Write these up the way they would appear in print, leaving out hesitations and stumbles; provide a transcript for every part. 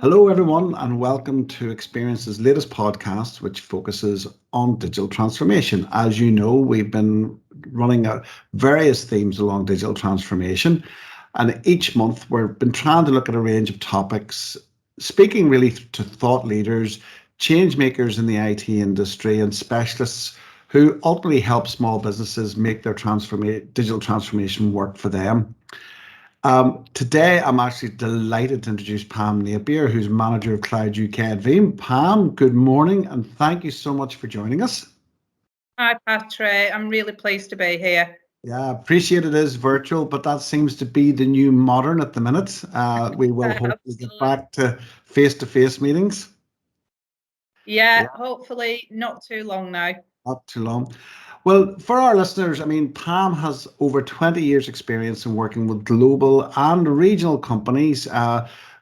Hello, everyone, and welcome to Xperience's latest podcast, which focuses on digital transformation. As you know, we've been running various themes along digital transformation, and each month we've been trying to look at a range of topics, speaking really to thought leaders, change makers in the IT industry, and specialists who ultimately help small businesses make their digital transformation work for them. Today, I'm actually delighted to introduce Pam Napier, who's Manager of Cloud UK at Veeam. Pam, good morning, and thank you so much for joining us. Hi, Patrick. I'm really pleased to be here. Yeah, appreciate it is virtual, but that seems to be the new modern at the minute. We will hopefully get back to face-to-face meetings. Yeah, hopefully not too long now. Not too long. Well, for our listeners, I mean, Pam has over 20 years experience in working with global and regional companies,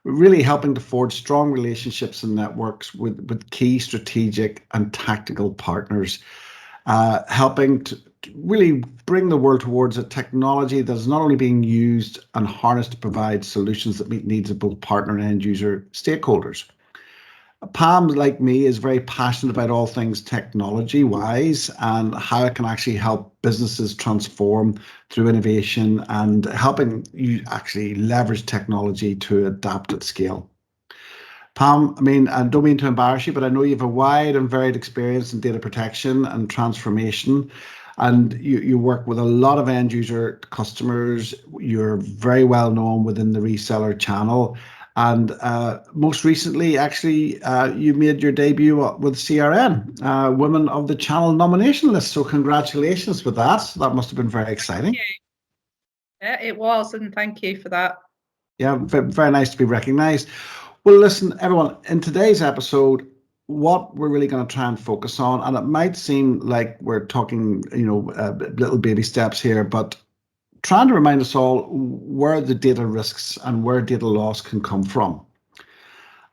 really helping to forge strong relationships and networks with key strategic and tactical partners, helping to really bring the world towards a technology that is not only being used and harnessed to provide solutions that meet needs of both partner and end user stakeholders. Pam, like me, is very passionate about all things technology wise and how it can actually help businesses transform through innovation and helping you actually leverage technology to adapt at scale. Pam, I mean, I don't mean to embarrass you, but I know you have a wide and varied experience in data protection and transformation. And you work with a lot of end user customers. You're very well known within the reseller channel. And most recently, actually, you made your debut with CRN, Women of the Channel nomination list. So congratulations with that. That must have been very exciting. Yeah, it was, and thank you for that. Yeah, very nice to be recognised. Well, listen, everyone, in today's episode, what we're really going to try and focus on, and it might seem like we're talking, little baby steps here, but trying to remind us all where the data risks and where data loss can come from.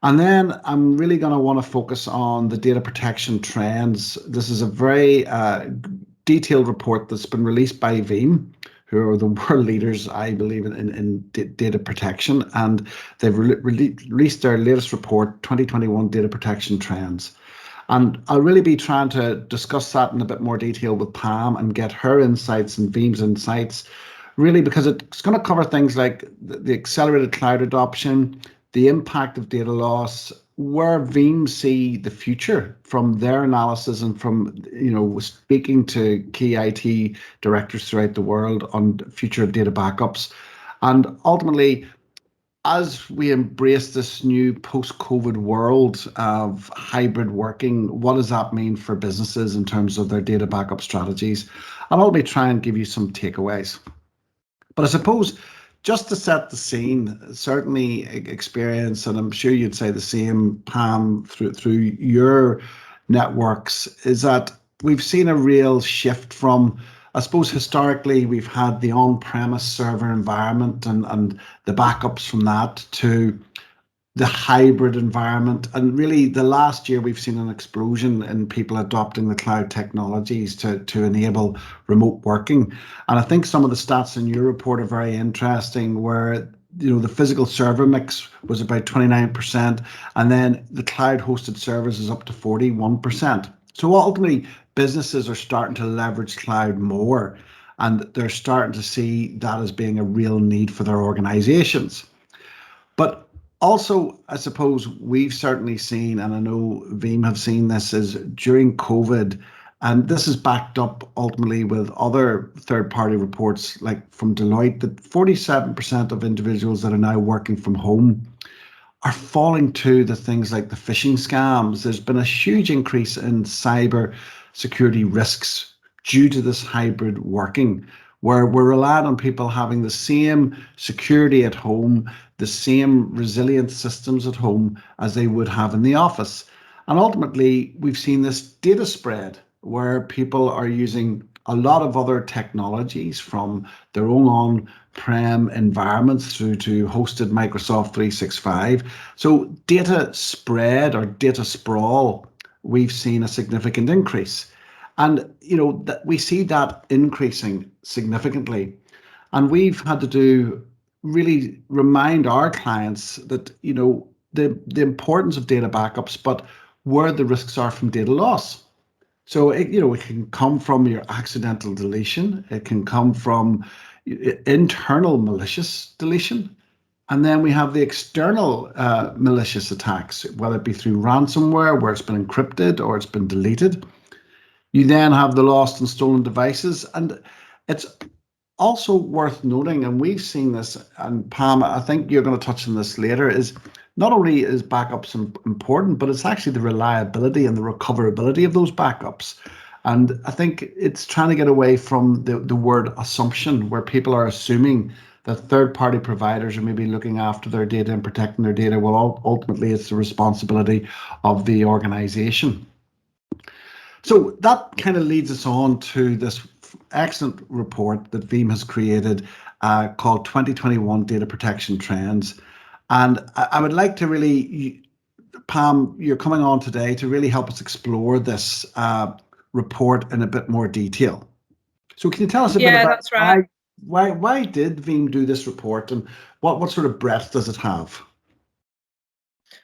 And then I'm really going to want to focus on the data protection trends. This is a very detailed report that's been released by Veeam, who are the world leaders, I believe, in data protection. And they've released their latest report, 2021 Data Protection Trends. And I'll really be trying to discuss that in a bit more detail with Pam and get her insights and Veeam's insights, really, because it's going to cover things like the accelerated cloud adoption, the impact of data loss, where Veeam see the future from their analysis and from, speaking to key IT directors throughout the world on future of data backups. And ultimately, as we embrace this new post-COVID world of hybrid working, what does that mean for businesses in terms of their data backup strategies? And I'll be trying to give you some takeaways. But I suppose just to set the scene, certainly Xperience, and I'm sure you'd say the same, Pam, through your networks, is that we've seen a real shift from, I suppose historically we've had the on-premise server environment and the backups from that to the hybrid environment. And really the last year we've seen an explosion in people adopting the cloud technologies to enable remote working. And I think some of the stats in your report are very interesting, where the physical server mix was about 29%, and then the cloud hosted servers is up to 41%. So ultimately businesses are starting to leverage cloud more, and they're starting to see that as being a real need for their organizations. But also, I suppose we've certainly seen, and I know Veeam have seen this, is during COVID, and this is backed up ultimately with other third-party reports like from Deloitte, that 47% of individuals that are now working from home are falling to the things like the phishing scams. There's been a huge increase in cyber security risks due to this hybrid working, where we're relying on people having the same security at home, the same resilient systems at home as they would have in the office. And ultimately, we've seen this data spread where people are using a lot of other technologies, from their own on-prem environments through to hosted Microsoft 365. So data spread or data sprawl, we've seen a significant increase. And that we see that increasing significantly. And we've had to really remind our clients that the importance of data backups, but where the risks are from data loss. So it can come from your accidental deletion. It can come from internal malicious deletion. And then we have the external malicious attacks, whether it be through ransomware, where it's been encrypted or it's been deleted. You then have the lost and stolen devices. And it's also worth noting, and we've seen this, and Pam, I think you're going to touch on this later, is not only is backups important, but it's actually the reliability and the recoverability of those backups. And I think it's trying to get away from the word assumption, where people are assuming that third-party providers are maybe looking after their data and protecting their data. Well, ultimately, it's the responsibility of the organization. So that kind of leads us on to this excellent report that Veeam has created called 2021 Data Protection Trends. And I would like to really, Pam, you're coming on today to really help us explore this report in a bit more detail. So can you tell us a bit about that's right. why did Veeam do this report, and what sort of breadth does it have?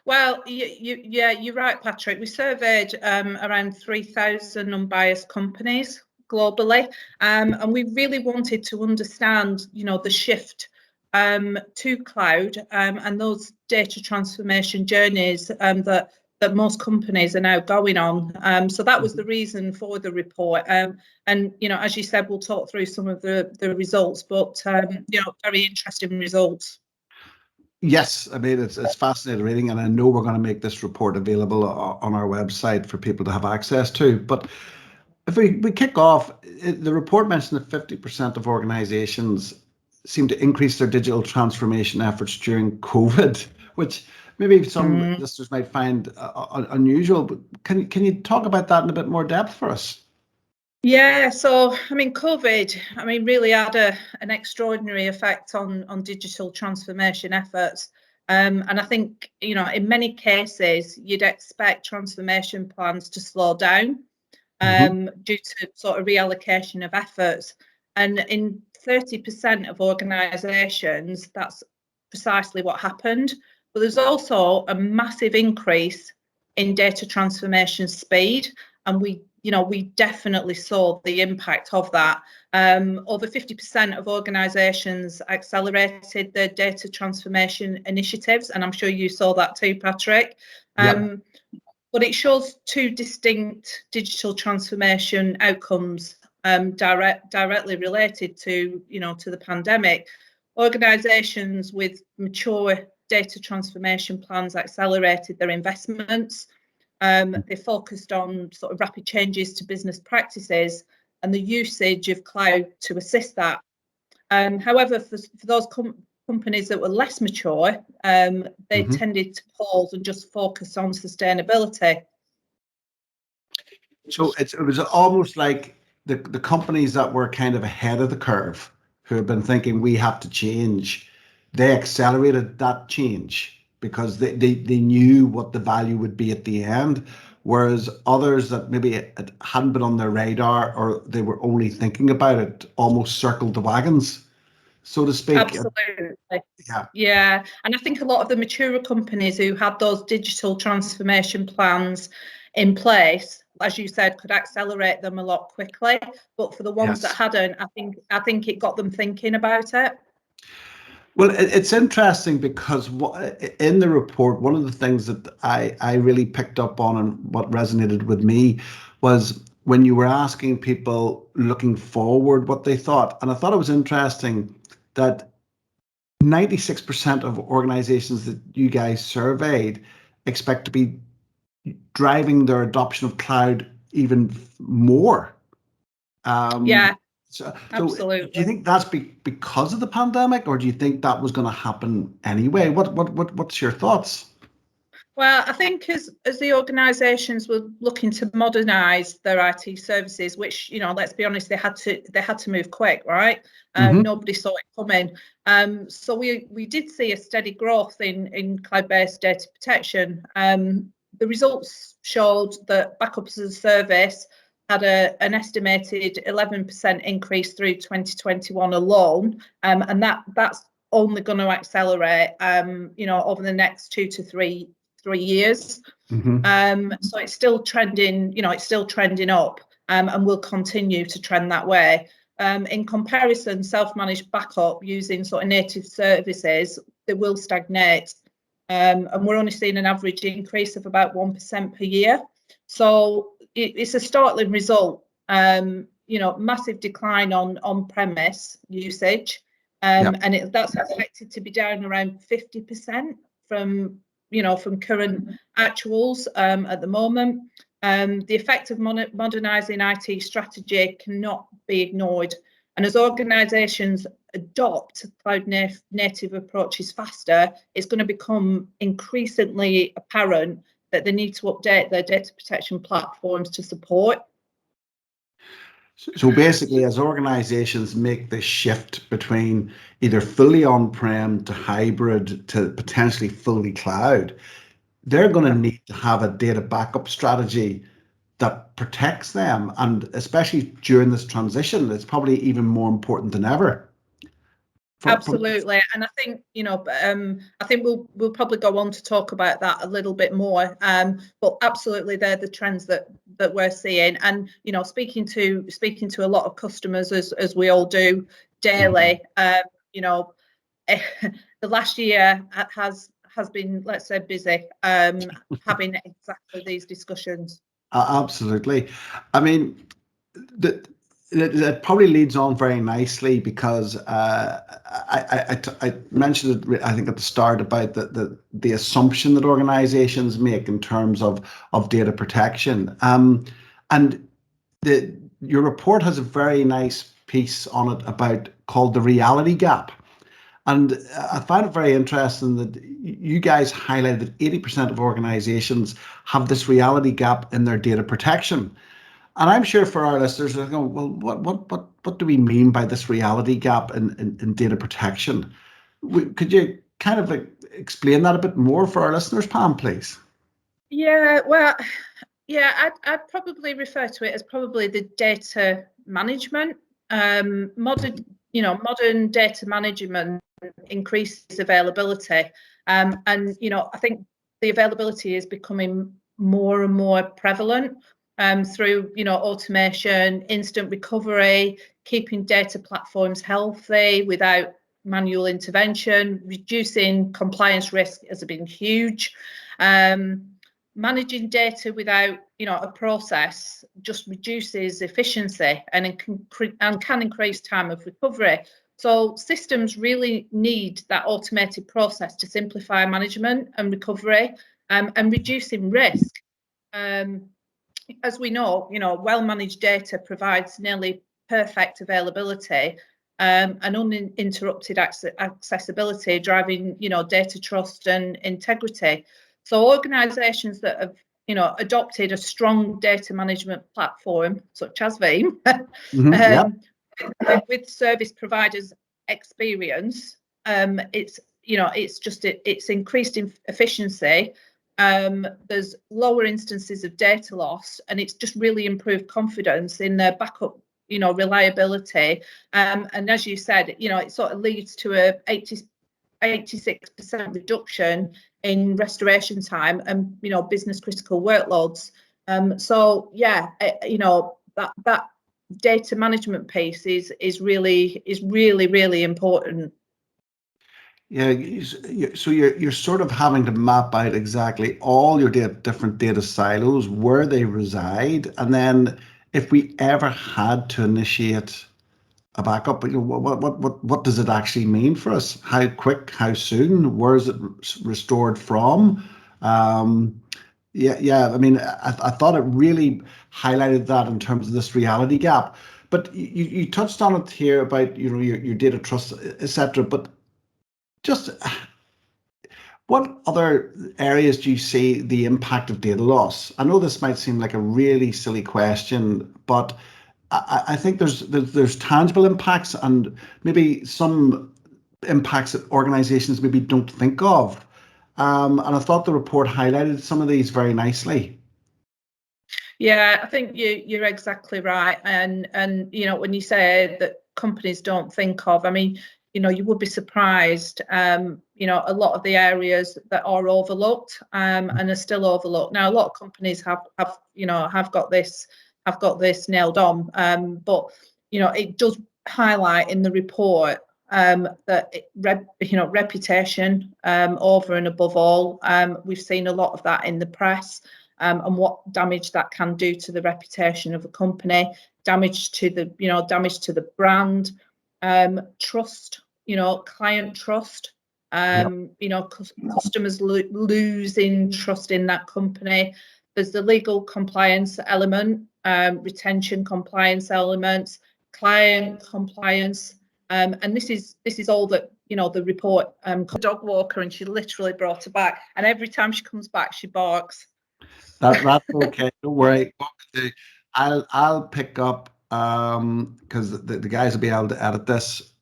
Well, you're right, Patrick. We surveyed around 3,000 unbiased companies globally, and we really wanted to understand, the shift to cloud and those data transformation journeys that most companies are now going on. So that was the reason for the report. And as you said, we'll talk through some of the results, but very interesting results. Yes, I mean, it's fascinating reading, and I know we're going to make this report available on our website for people to have access to. But if we kick off, the report mentioned that 50% of organizations seem to increase their digital transformation efforts during COVID, which maybe some listeners might find unusual. But can you talk about that in a bit more depth for us? Yeah, so COVID, really had an extraordinary effect on digital transformation efforts. And I think, in many cases, you'd expect transformation plans to slow down due to sort of reallocation of efforts. And in 30% of organisations, that's precisely what happened. But there's also a massive increase in data transformation speed, and we definitely saw the impact of that. Over 50% of organisations accelerated their data transformation initiatives, and I'm sure you saw that too, Patrick. Yep. But it shows two distinct digital transformation outcomes directly related to the pandemic. Organisations with mature data transformation plans accelerated their investments. They focused on sort of rapid changes to business practices and the usage of cloud to assist that. However, for those companies that were less mature, they tended to pause and just focus on sustainability. So it was almost like the companies that were kind of ahead of the curve, who have been thinking we have to change, they accelerated that change because they knew what the value would be at the end, whereas others that maybe it hadn't been on their radar, or they were only thinking about it, almost circled the wagons, so to speak. Absolutely. Yeah. And I think a lot of the mature companies who had those digital transformation plans in place, as you said, could accelerate them a lot quickly. But for the ones that hadn't, I think it got them thinking about it. Well, it's interesting because in the report, one of the things that I really picked up on and what resonated with me was when you were asking people looking forward what they thought. And I thought it was interesting that 96% of organizations that you guys surveyed expect to be driving their adoption of cloud even more. So absolutely. do you think that's because of the pandemic, or do you think that was going to happen anyway? What's your thoughts? Well, I think as the organisations were looking to modernise their IT services, which let's be honest, they had to move quick, right? Nobody saw it coming. So we did see a steady growth in cloud-based data protection. The results showed that backups as a service had an estimated 11% increase through 2021 alone, and that's only going to accelerate, over the next 2 to 3 years. So it's still trending, it's still trending up, and will continue to trend that way. In comparison, self-managed backup using sort of native services, they will stagnate. And we're only seeing an average increase of about 1% per year. So it's a startling result. Massive decline on premise usage, and that's expected to be down around 50% from current actuals at the moment. The effect of modernising IT strategy cannot be ignored, and as organisations adopt cloud native approaches faster, it's going to become increasingly apparent that they need to update their data protection platforms to support. So basically, as organizations make the shift between either fully on-prem to hybrid to potentially fully cloud, they're going to need to have a data backup strategy that protects them. And especially during this transition, it's probably even more important than ever. Absolutely, and I think we'll probably go on to talk about that a little bit more. But absolutely, they're the trends that we're seeing, and speaking to a lot of customers as we all do daily. The last year has been, let's say, busy, having exactly these discussions. Absolutely, I mean it probably leads on very nicely because I mentioned it, I think, at the start about the assumption that organizations make in terms of data protection. And your report has a very nice piece on it called the reality gap. And I find it very interesting that you guys highlighted that 80% of organizations have this reality gap in their data protection. And I'm sure for our listeners, they're going, well, what do we mean by this reality gap in data protection? Could you kind of explain that a bit more for our listeners, Pam, please? Yeah, well, I'd probably refer to it as probably the data management. Modern data management increases availability, and I think the availability is becoming more and more prevalent. Through automation, instant recovery, keeping data platforms healthy without manual intervention, reducing compliance risk has been huge. Managing data without a process just reduces efficiency and can increase time of recovery. So systems really need that automated process to simplify management and recovery, and reducing risk. As we know, well-managed data provides nearly perfect availability, and uninterrupted accessibility, driving, data trust and integrity. So organisations that have, adopted a strong data management platform, such as Veeam, with service providers' Xperience, it's increased in efficiency. There's lower instances of data loss, and it's just really improved confidence in their backup, reliability. And as you said, it sort of leads to a 86% reduction in restoration time and, business critical workloads. So yeah, that data management piece is really important. Yeah, so you're sort of having to map out exactly all your different data silos, where they reside, and then if we ever had to initiate a backup, what does it actually mean for us? How quick? How soon? Where is it restored from? I mean, I thought it really highlighted that in terms of this reality gap. But you touched on it here about your data trust, etc. But just what other areas do you see the impact of data loss? I know this might seem like a really silly question, but I think there's tangible impacts and maybe some impacts that organizations maybe don't think of. And I thought the report highlighted some of these very nicely. Yeah, I think you're exactly right. And when you say that companies don't think of, I mean, you would be surprised, a lot of the areas that are overlooked and are still overlooked. Now, a lot of companies have got this nailed on, but it does highlight in the report that reputation over and above all. We've seen a lot of that in the press, and what damage that can do to the reputation of a company, damage to the brand, trust, client trust, customers losing trust in that company. There's the legal compliance element, retention compliance elements, client compliance, and this is all that the report. Dog walker, and she literally brought her back, and every time she comes back, she barks. That's okay. Don't worry. I'll pick up because the guys will be able to edit this.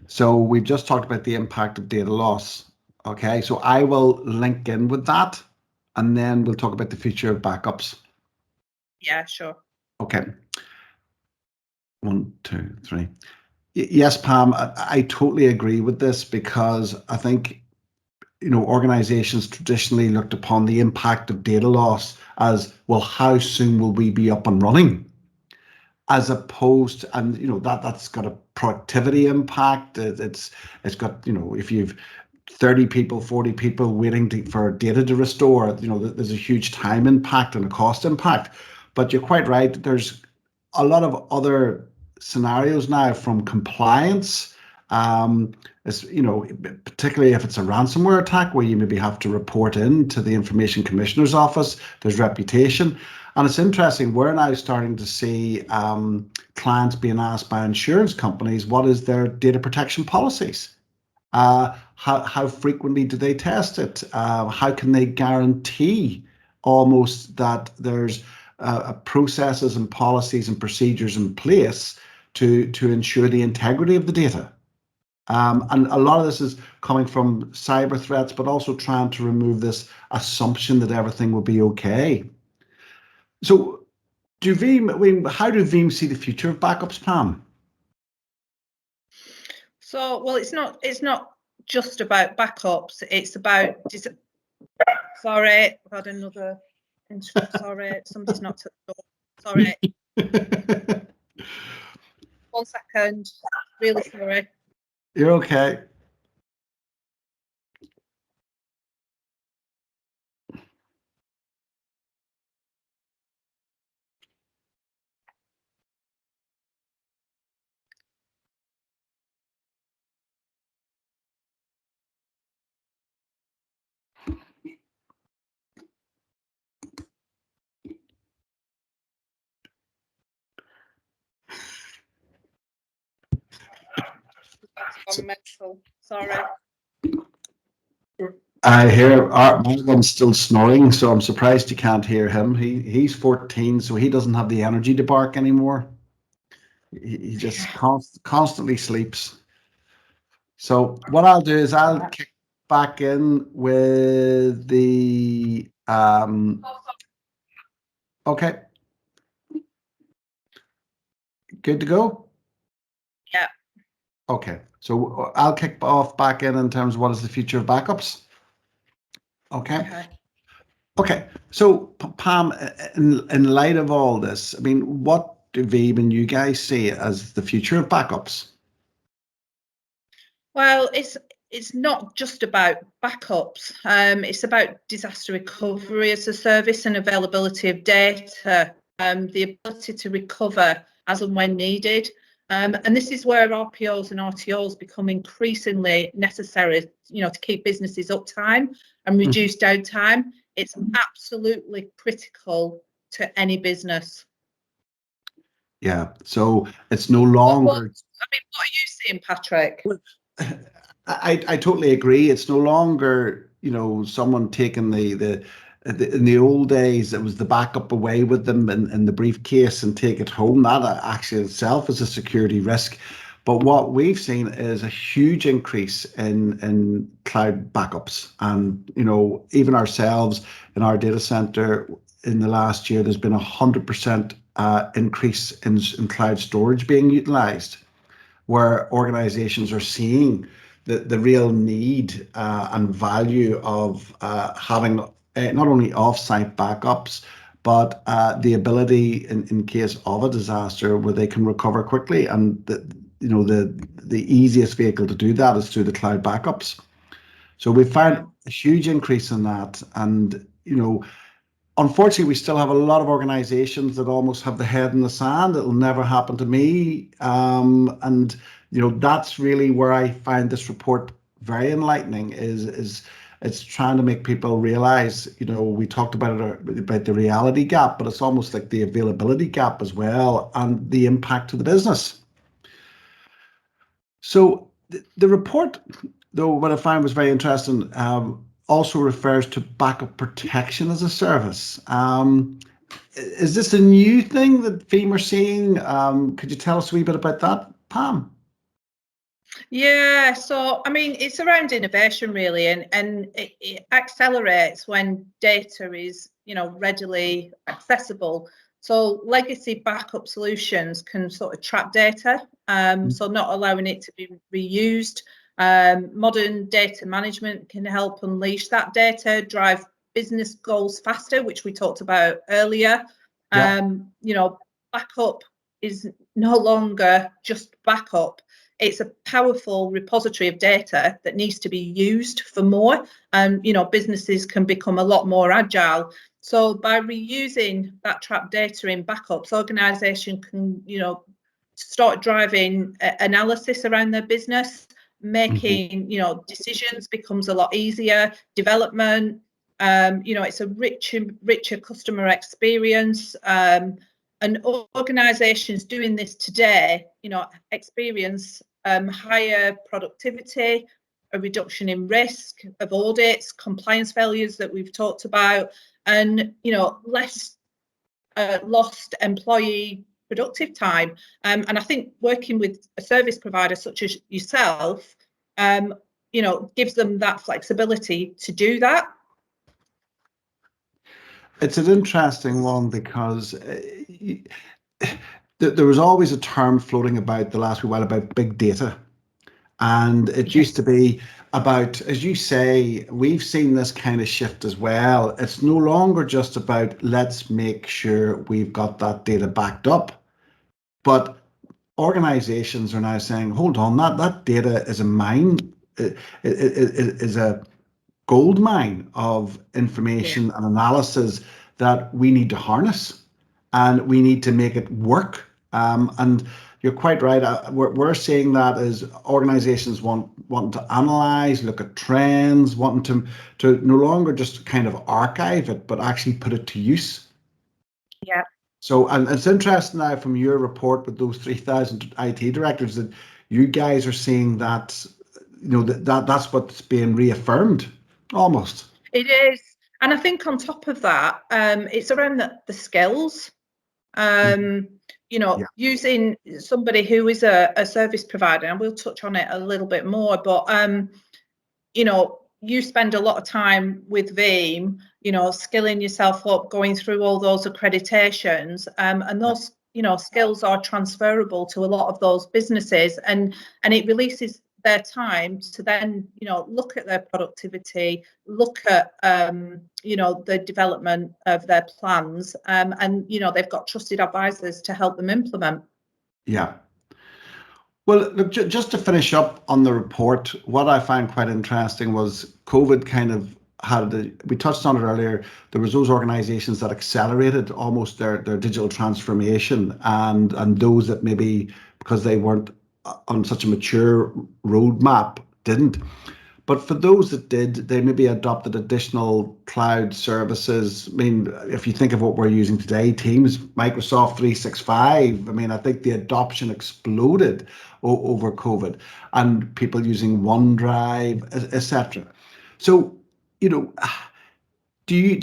So we've just talked about the impact of data loss. Okay, so I will link in with that, and then we'll talk about the future of backups. Yeah, sure. Okay. 1, 2, 3. Yes, Pam, I totally agree with this, because I think organizations traditionally looked upon the impact of data loss as, well, how soon will we be up and running? As opposed to, and that's got a productivity impact. It's got, if you've 30 people, 40 people waiting for data to restore, there's a huge time impact and a cost impact. But you're quite right. There's a lot of other scenarios now, from compliance, particularly if it's a ransomware attack where you maybe have to report in to the Information Commissioner's Office. There's reputation. And it's interesting, we're now starting to see clients being asked by insurance companies, what is their data protection policies? How frequently do they test it? How can they guarantee almost that there's processes and policies and procedures in place to ensure the integrity of the data? And a lot of this is coming from cyber threats, but also trying to remove this assumption that everything will be okay. So how do Veeam see the future of backups, Pam? So, well, it's not just about backups. It's about sorry, I've had another interrupt. Sorry, somebody's knocked at the door. Sorry. 1 second. Really sorry. You're okay. I'm mental. Sorry. I hear my one's still snoring, so I'm surprised you can't hear him. He's 14, so he doesn't have the energy to bark anymore. He just constantly sleeps. So what I'll do is I'll kick back in with the okay. Good to go? Yeah. Okay, so I'll kick off back in terms of what is the future of backups. Okay. Okay. So Pam, in light of all this, I mean, what do Veeam and you guys see as the future of backups? Well, it's not just about backups. It's about disaster recovery as a service and availability of data, the ability to recover as and when needed. And this is where RPOs and RTOs become increasingly necessary, to keep businesses uptime and reduce downtime. It's absolutely critical to any business. Yeah, so it's no longer. What are you seeing, Patrick? I totally agree. It's no longer, someone taking in the old days, it was the backup away with them in the briefcase and take it home. That actually itself is a security risk. But what we've seen is a huge increase in cloud backups. And, even ourselves in our data center in the last year, there's been 100% increase in cloud storage being utilized, where organizations are seeing the real need and value of having not only off-site backups, but the ability in case of a disaster where they can recover quickly. And the easiest vehicle to do that is through the cloud backups. So we found a huge increase in that. And, unfortunately, we still have a lot of organizations that almost have the head in the sand. It'll never happen to me. And that's really where I find this report very enlightening, is it's trying to make people realize, we talked about it, about the reality gap, but it's almost like the availability gap as well, and the impact to the business. So the report, though, what I found was very interesting, also refers to backup protection as a service. Is this a new thing that Veeam are seeing? Could you tell us a wee bit about that, Pam? Yeah, so I mean, it's around innovation really, and it accelerates when data is, readily accessible. So legacy backup solutions can sort of trap data, so not allowing it to be reused. Modern data management can help unleash that data, drive business goals faster, which we talked about earlier. Yeah. Backup is no longer just backup. It's a powerful repository of data that needs to be used for more. And, businesses can become a lot more agile. So by reusing that trapped data in backups, organizations can, start driving analysis around their business, making, decisions becomes a lot easier, development, it's a richer customer experience. And organizations doing this today, experience higher productivity, a reduction in risk of audits, compliance failures that we've talked about, and less lost employee productive time. And I think working with a service provider such as yourself, gives them that flexibility to do that. It's an interesting one because there was always a term floating about the last wee while about big data. And it used to be about, as you say, we've seen this kind of shift as well. It's no longer just about let's make sure we've got that data backed up, but organizations are now saying, hold on, that data is a mine, it is a gold mine of information and analysis that we need to harness, and we need to make it work. And you're quite right. We're seeing that as organizations wanting to analyze, look at trends, wanting to no longer just kind of archive it, but actually put it to use. Yeah. So, and it's interesting now from your report with those 3,000 IT directors that you guys are seeing that, that's what's being reaffirmed almost. It is. And I think on top of that, it's around the skills. Using somebody who is a service provider, and we'll touch on it a little bit more, but you spend a lot of time with Veeam, skilling yourself up, going through all those accreditations, and those skills are transferable to a lot of those businesses, and it releases their time to then look at their productivity, look at the development of their plans, and they've got trusted advisors to help them implement. Yeah. Well, look, just to finish up on the report, what I found quite interesting was COVID kind of we touched on it earlier, there was those organizations that accelerated almost their digital transformation, and those that maybe because they weren't on such a mature roadmap didn't. But for those that did, they maybe adopted additional cloud services. I mean, if you think of what we're using today, Teams, Microsoft 365, I mean, I think the adoption exploded over COVID, and people using OneDrive, etc. So, did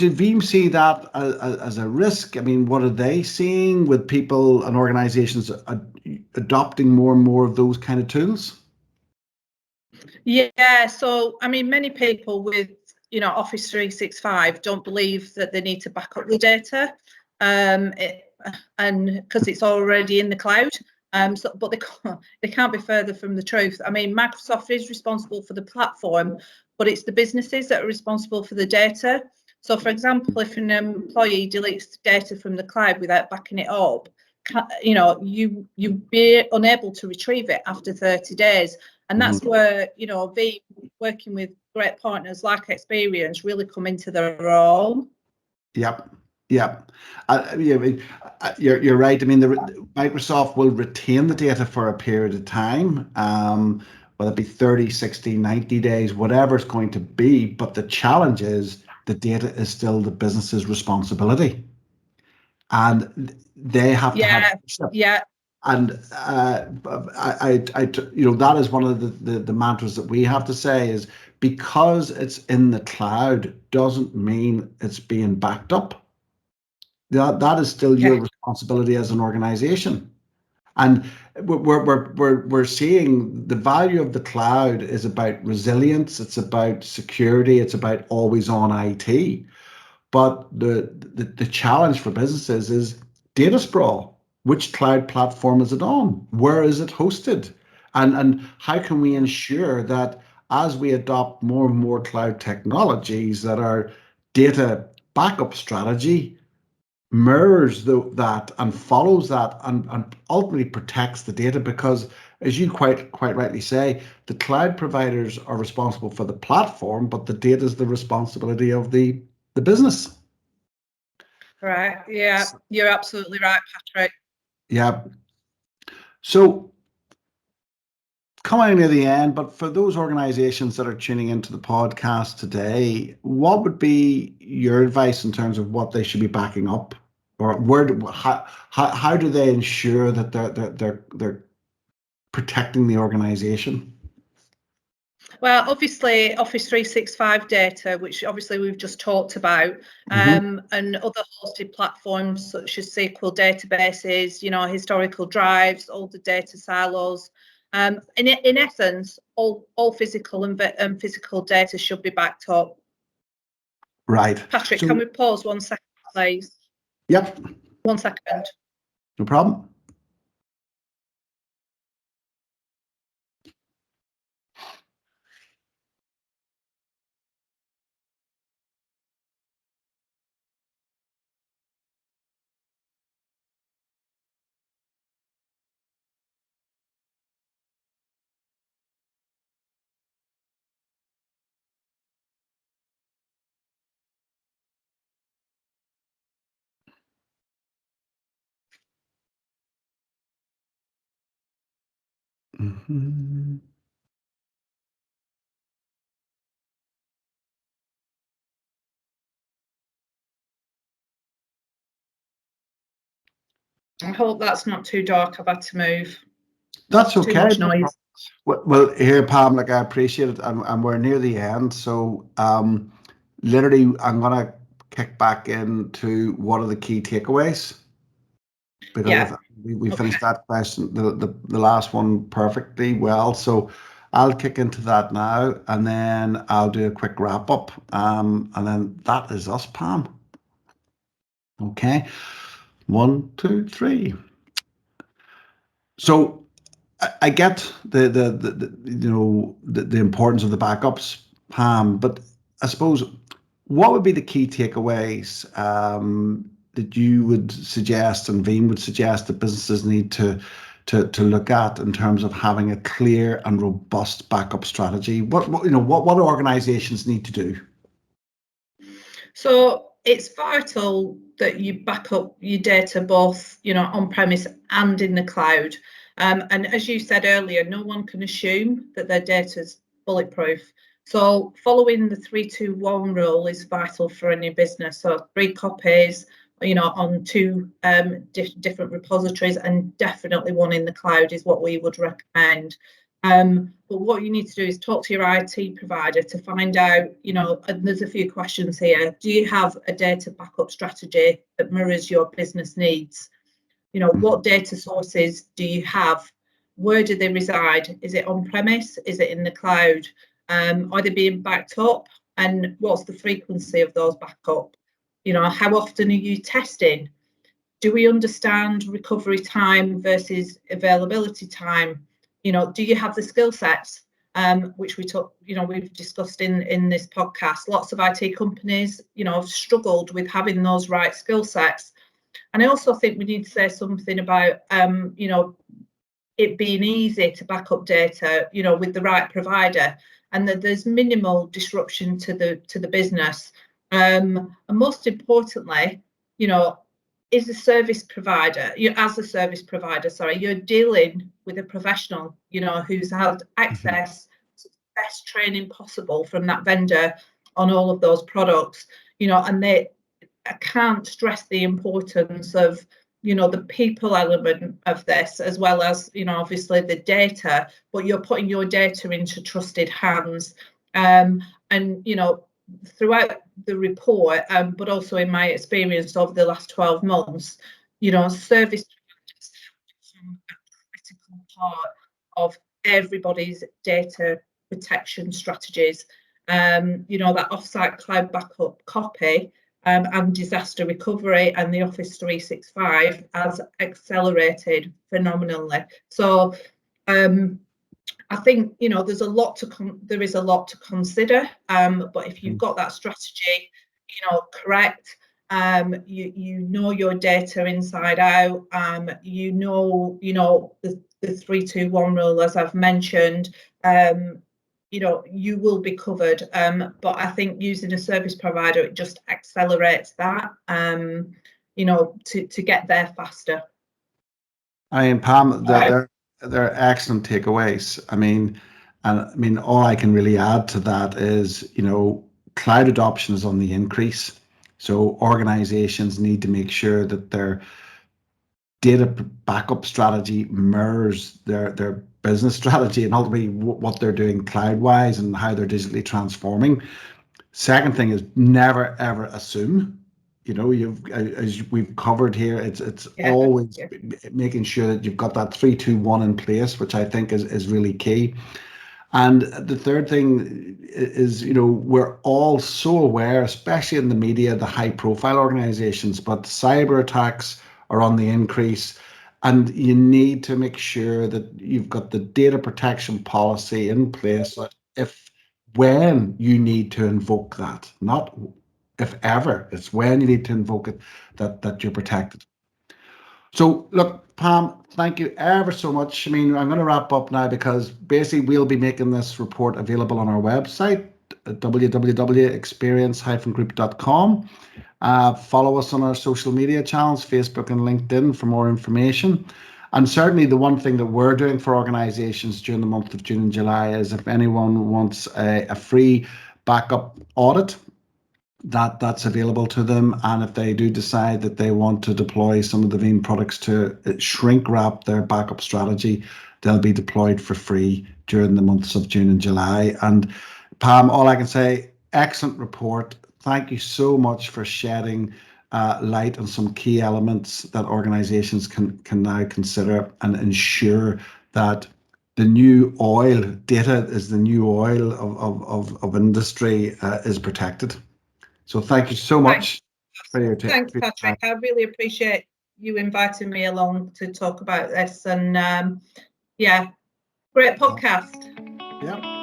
Veeam see that as a risk? I mean, what are they seeing with people and organizations adopting more and more of those kind of tools? Yeah, so I mean, many people with Office 365 don't believe that they need to back up the data, and because it's already in the cloud. But they can't be further from the truth. I mean, Microsoft is responsible for the platform, but it's the businesses that are responsible for the data. So, for example, if an employee deletes data from the cloud without backing it up, you'd be unable to retrieve it after 30 days. And that's where, Veeam, working with great partners like Xperience, really come into their own. Yep. Yep. You're right. I mean, Microsoft will retain the data for a period of time, whether it be 30, 60, 90 days, whatever it's going to be. But the challenge is the data is still the business's responsibility. And they have to have ownership. Yeah. And that is one of the mantras that we have to say is, because it's in the cloud doesn't mean it's being backed up. That is still your responsibility as an organization. And we're seeing the value of the cloud is about resilience, it's about security, it's about always on IT. But the challenge for businesses is data sprawl. Which cloud platform is it on? Where is it hosted? And how can we ensure that as we adopt more and more cloud technologies, that our data backup strategy mirrors that and follows that and ultimately protects the data? Because as you quite rightly say, the cloud providers are responsible for the platform, but the data is the responsibility of the business. Right. Yeah, you're absolutely right, Patrick. Yeah. So coming near the end, but for those organizations that are tuning into the podcast today, what would be your advice in terms of what they should be backing up, or how do they ensure that they're protecting the organization? Well, obviously, Office 365 data, which obviously we've just talked about, and other hosted platforms such as SQL databases, historical drives, all the data silos. In essence, all physical and physical data should be backed up. Right. Patrick, can we pause 1 second, please? Yep. 1 second. No problem. I hope that's not too dark. I've had to move. That's okay. Too much noise. Well, here, Pam, I appreciate it, and we're near the end. So, literally, I'm gonna kick back into what are the key takeaways, because we finished that question, the last one, perfectly well. So, I'll kick into that now, and then I'll do a quick wrap up, and then that is us, Pam. Okay, 1, 2, 3. So I get the importance of the backups, Pam, but I suppose what would be the key takeaways that you would suggest and Veeam would suggest that businesses need to look at in terms of having a clear and robust backup strategy? What do organizations need to do? So it's vital that you back up your data both, on premise and in the cloud. And as you said earlier, no one can assume that their data is bulletproof. So following the 3-2-1 rule is vital for any business. So 3 copies, on 2 different repositories, and definitely 1 in the cloud is what we would recommend. But what you need to do is talk to your IT provider to find out, and there's a few questions here. Do you have a data backup strategy that mirrors your business needs? What data sources do you have? Where do they reside? Is it on premise? Is it in the cloud? Are they being backed up? And what's the frequency of those backup? How often are you testing? Do we understand recovery time versus availability time? Do you have the skill sets, which we've discussed in this podcast? Lots of IT companies, have struggled with having those right skill sets. And I also think we need to say something about, it being easy to back up data, with the right provider, and that there's minimal disruption to the business. And most importantly, as a service provider, you're dealing with a professional, who's had access to the best training possible from that vendor on all of those products, and I can't stress the importance of, the people element of this, as well as, obviously the data, but you're putting your data into trusted hands. And, throughout the report, but also in my experience over the last 12 months, service providers have become a critical part of everybody's data protection strategies. That offsite cloud backup copy and disaster recovery and the Office 365 has accelerated phenomenally. So I think there is a lot to consider, but if you've got that strategy correct, you know your data inside out, you know the 3-2-1 rule, as I've mentioned, you will be covered, but I think using a service provider, it just accelerates that, to get there faster. Pam, they're excellent takeaways. All I can really add to that is, cloud adoption is on the increase. So organizations need to make sure that their data backup strategy mirrors their business strategy and ultimately what they're doing cloud-wise and how they're digitally transforming. Second thing is never ever assume. As we've covered here, it's always making sure that you've got that 3-2-1 in place, which I think is really key. And the third thing is, we're all so aware, especially in the media, the high profile organizations, but cyber attacks are on the increase. And you need to make sure that you've got the data protection policy in place that when you need to invoke that, not if ever, it's when you need to invoke it, that you're protected. So look, Pam, thank you ever so much. I'm going to wrap up now because basically we'll be making this report available on our website, www.xperience-group.com. Follow us on our social media channels, Facebook and LinkedIn, for more information. And certainly the one thing that we're doing for organizations during the month of June and July is if anyone wants a free backup audit, that's available to them. And if they do decide that they want to deploy some of the Veeam products to shrink wrap their backup strategy, they'll be deployed for free during the months of June and July. And Pam, all I can say, excellent report. Thank you so much for shedding light on some key elements that organizations can now consider and ensure that the new oil, data is the new oil of industry, is protected. So thank you so much for your time. Thanks, Patrick. I really appreciate you inviting me along to talk about this. And great podcast. Yeah.